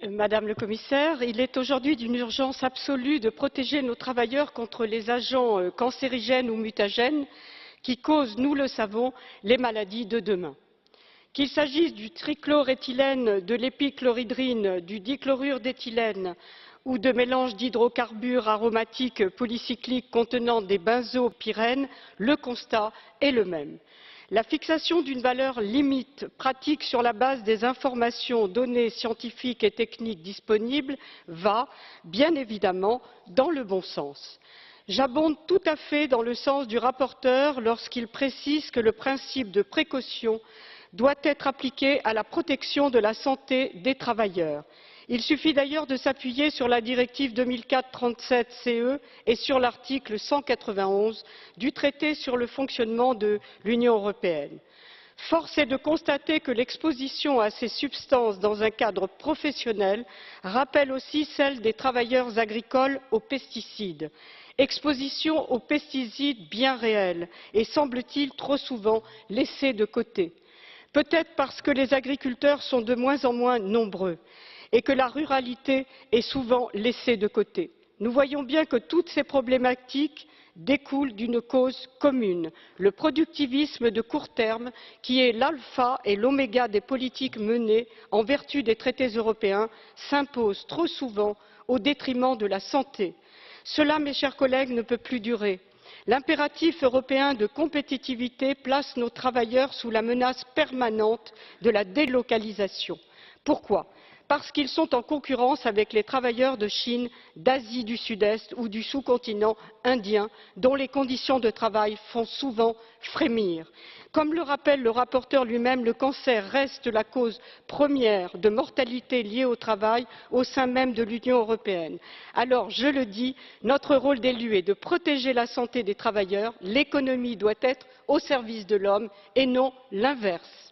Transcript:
Madame le Commissaire, il est aujourd'hui d'une urgence absolue de protéger nos travailleurs contre les agents cancérigènes ou mutagènes qui causent, nous le savons, les maladies de demain. Qu'il s'agisse du trichloroéthylène, de l'épichlorohydrine, du dichlorure d'éthylène ou de mélanges d'hydrocarbures aromatiques polycycliques contenant des benzopyrènes, le constat est le même. La fixation d'une valeur limite pratique sur la base des informations, données scientifiques et techniques disponibles va, bien évidemment, dans le bon sens. J'abonde tout à fait dans le sens du rapporteur lorsqu'il précise que le principe de précaution doit être appliqué à la protection de la santé des travailleurs. Il suffit d'ailleurs de s'appuyer sur la directive 2004/37/CE et sur l'article 191 du traité sur le fonctionnement de l'Union européenne. Force est de constater que l'exposition à ces substances dans un cadre professionnel rappelle aussi celle des travailleurs agricoles aux pesticides. Exposition aux pesticides bien réelle et semble-t-il trop souvent laissée de côté. Peut-être parce que les agriculteurs sont de moins en moins nombreux et que la ruralité est souvent laissée de côté. Nous voyons bien que toutes ces problématiques découlent d'une cause commune, le productivisme de court terme qui est l'alpha et l'oméga des politiques menées en vertu des traités européens s'impose trop souvent au détriment de la santé. Cela, mes chers collègues, ne peut plus durer. L'impératif européen de compétitivité place nos travailleurs sous la menace permanente de la délocalisation. Pourquoi? Parce qu'ils sont en concurrence avec les travailleurs de Chine, d'Asie du Sud-Est ou du sous-continent indien, dont les conditions de travail font souvent frémir. Comme le rappelle le rapporteur lui-même, le cancer reste la cause première de mortalité liée au travail au sein même de l'Union européenne. Alors, je le dis, notre rôle d'élu est de protéger la santé des travailleurs. L'économie doit être au service de l'homme et non l'inverse.